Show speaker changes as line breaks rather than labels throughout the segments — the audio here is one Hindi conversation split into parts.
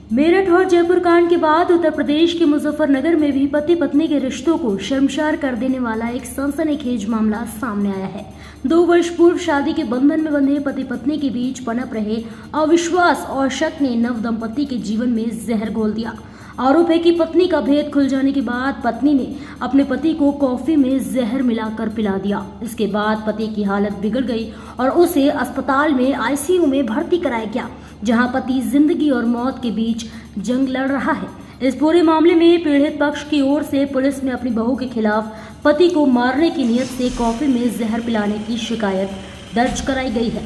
मेरठ और जयपुर कांड के बाद उत्तर प्रदेश के मुजफ्फरनगर में भी पति पत्नी के रिश्तों को शर्मसार कर देने वाला एक सनसनीखेज मामला सामने आया है। 2 वर्ष पूर्व शादी के बंधन में बंधे पति पत्नी के बीच पनप रहे अविश्वास और शक ने नव दंपति के जीवन में जहर घोल दिया। आरोप है कि पत्नी का भेद खुल जाने के बाद पत्नी ने अपने पति को कॉफी में जहर मिलाकर पिला दिया। इसके बाद पति की हालत बिगड़ गई और उसे अस्पताल में आईसीयू में भर्ती कराया गया, जहां पति जिंदगी और मौत के बीच जंग लड़ रहा है। इस पूरे मामले में पीड़ित पक्ष की ओर से पुलिस ने अपनी बहू के खिलाफ पति को मारने की नियत से कॉफी में जहर पिलाने की शिकायत दर्ज कराई गई है।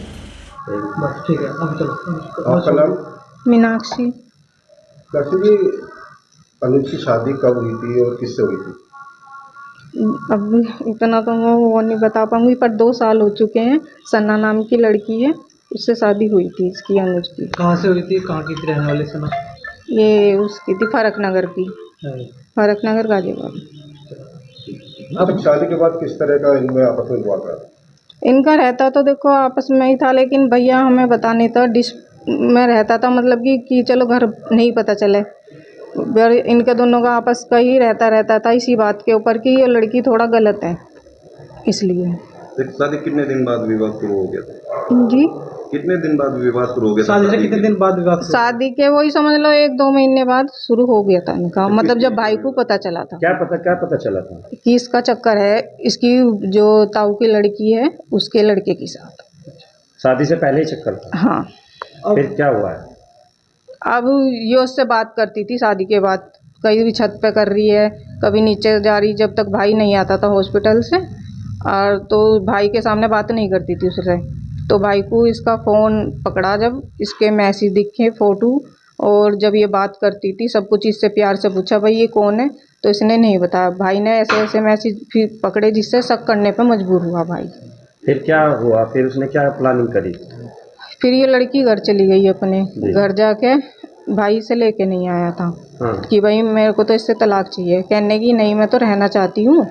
ठीक है, अब चलो।
मीनाक्षी।
जी, अनुज की शादी कब हुई थी और किससे हुई थी?
अब इतना तो मैं वो नहीं बता पाऊंगी, पर 2 साल हो चुके हैं। सन्ना नाम की लड़की है, उससे शादी हुई थी इसकी, अनुज की।
कहाँ से हुई थी, कहाँ की थी रहने वाले सना?
ये उसकी थी फरक नगर की, फरक नगर गाजीपुर।
अब शादी के बाद किस तरह का इनमें आपस में हुआ था?
इनका रहता तो देखो आपस में ही था, लेकिन भैया हमें बता नहीं था। डिश में रहता था, मतलब कि चलो घर नहीं पता चले। इनके दोनों का आपस का ही रहता था इसी बात के ऊपर कि ये लड़की थोड़ा गलत है, इसलिए।
शादी कितने दिन बाद विवाह शुरू हो गया था?
जी,
कितने दिन बाद विवाह शुरू हो गया था?
शादी से कितने दिन बाद विवाह?
शादी के वही समझ लो 1-2 महीने बाद शुरू हो गया था इनका। मतलब जब भाई को पता चला था।
क्या पता चला था?
कि इसका चक्कर है, इसकी जो ताऊ की लड़की है उसके लड़के के साथ।
शादी से पहले ही चक्कर था?
हाँ।
फिर क्या हुआ है?
अब ये उससे बात करती थी शादी के बाद, कहीं भी छत पे कर रही है, कभी नीचे जा रही, जब तक भाई नहीं आता था हॉस्पिटल से। और तो भाई के सामने बात नहीं करती थी उससे। तो भाई को इसका फ़ोन पकड़ा, जब इसके मैसेज दिखे, फ़ोटो, और जब ये बात करती थी सब कुछ इससे प्यार से पूछा भाई ये कौन है, तो इसने नहीं बताया। भाई ने ऐसे ऐसे मैसेज फिर पकड़े, जिससे शक करने पर मजबूर हुआ भाई।
फिर क्या हुआ? फिर उसने क्या प्लानिंग करी?
फिर ये लड़की घर चली गई, अपने घर जाके भाई से लेके नहीं आया था।
हाँ।
कि भाई मेरे को तो इससे तलाक चाहिए, कहने की नहीं मैं तो रहना चाहती हूँ,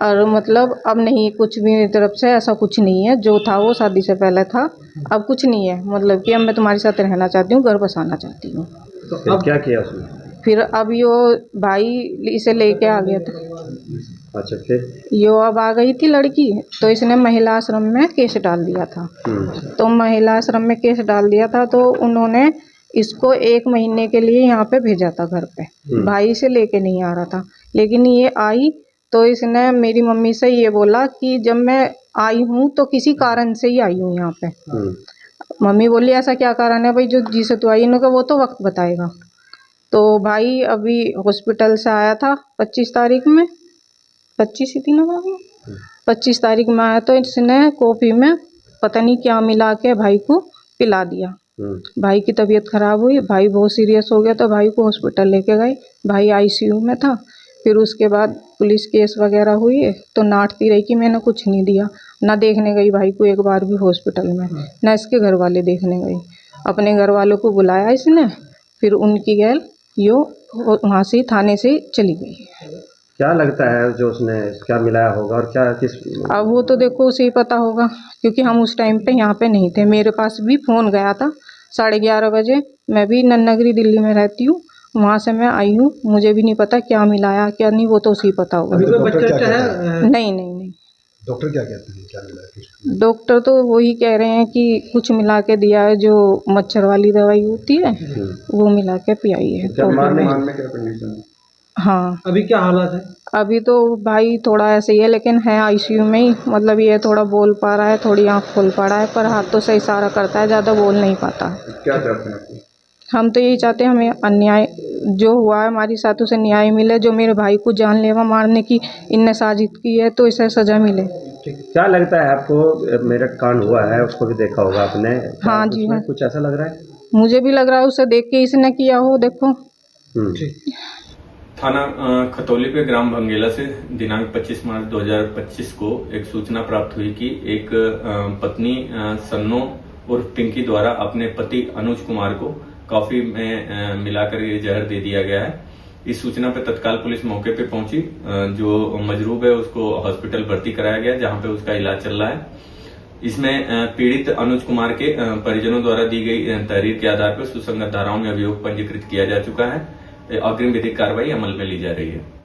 और मतलब अब नहीं, कुछ भी मेरी तरफ से ऐसा कुछ नहीं है। जो था वो शादी से पहले था, अब कुछ नहीं है। मतलब कि अब मैं तुम्हारे साथ रहना चाहती हूँ, घर बसाना चाहती हूँ।
तो अब क्या किया उसने?
फिर अब यो भाई इसे लेके आ गया था।
अच्छा, फिर
यो अब आ गई थी लड़की, तो इसने महिला आश्रम में केस डाल दिया था। तो महिला आश्रम में केस डाल दिया था, तो उन्होंने इसको 1 महीने के लिए यहाँ पे भेजा था घर पे। भाई से लेके नहीं आ रहा था, लेकिन ये आई तो इसने मेरी मम्मी से ये बोला कि जब मैं आई हूँ तो किसी कारण से ही आई हूँ यहाँ पे। मम्मी बोली ऐसा क्या कारण है भाई जो जिसे तू आई? इन्होंने वो तो वक्त बताएगा। तो भाई अभी हॉस्पिटल से आया था 25 तारीख में, 25 ही थी ना बाबू, 25 तारीख में आया, तो इसने कॉफ़ी में पता नहीं क्या मिला के भाई को पिला दिया। भाई की तबीयत ख़राब हुई, भाई बहुत सीरियस हो गया, तो भाई को हॉस्पिटल लेके गए। भाई आईसीयू में था। फिर उसके बाद पुलिस केस वगैरह हुई, तो नाटती रही कि मैंने कुछ नहीं दिया। ना देखने गई भाई को एक बार भी हॉस्पिटल में, ना इसके घर वाले देखने गई। अपने घर वालों को बुलाया इसने, फिर उनकी गैल यो वहाँ से थाने से चली गई।
क्या लगता है जो उसने क्या मिलाया होगा और क्या किस?
अब वो तो देखो उसे ही पता होगा, क्योंकि हम उस टाइम पे यहाँ पे नहीं थे। मेरे पास भी फ़ोन गया था 11:30 बजे। मैं भी नन्नगरी दिल्ली में रहती हूँ, वहाँ से मैं आई हूँ। मुझे भी नहीं पता क्या मिलाया क्या नहीं, वो तो उसे ही पता होगा।
अभी तो बच्चा है?
नहीं।
डॉक्टर क्या कहते हैं, क्या मिला?
डॉक्टर तो वही कह रहे हैं कि कुछ मिला के दिया है, जो मच्छर वाली दवाई होती है वो मिला के पियाई है।
मारने क्या कंडीशन है?
हाँ।
अभी क्या हालत है?
अभी तो भाई थोड़ा ऐसे ही है, लेकिन है आईसीयू में ही। मतलब ये थोड़ा बोल पा रहा है, थोड़ी आँख खोल पा रहा है, पर हाथ तो से इशारा करता है, ज़्यादा बोल नहीं पाता है।
क्या चाहते हैं?
हम तो यही चाहते हैं हमें अन्याय जो हुआ है हमारी साथ उसे न्याय मिले। जो मेरे भाई को जानलेवा मारने की इनने साजिश की है, तो इसे सज़ा मिले।
क्या लगता है आपको? मेरठ कांड हुआ है, उसको भी देखा होगा आपने?
हाँ जी, हाँ।
कुछ ऐसा लग रहा है?
मुझे भी लग रहा है उसे देख के इसने किया हो। देखो,
थाना खतौली पे ग्राम भंगेला से दिनांक 25 मार्च 2025 को एक सूचना प्राप्त हुई कि एक पत्नी सन्नो उर्फ पिंकी द्वारा अपने पति अनुज कुमार को कॉफी में मिलाकर ये जहर दे दिया गया है। इस सूचना पर तत्काल पुलिस मौके पे पहुंची। जो मजरूब है उसको हॉस्पिटल भर्ती कराया गया, जहां पे उसका इलाज चल रहा है। इसमें पीड़ित अनुज कुमार के परिजनों द्वारा दी गई तहरीर के आधार पर सुसंगत धाराओं में अभियोग पंजीकृत किया जा चुका है। अग्रिम विधिक कार्रवाई अमल में ली जा रही है।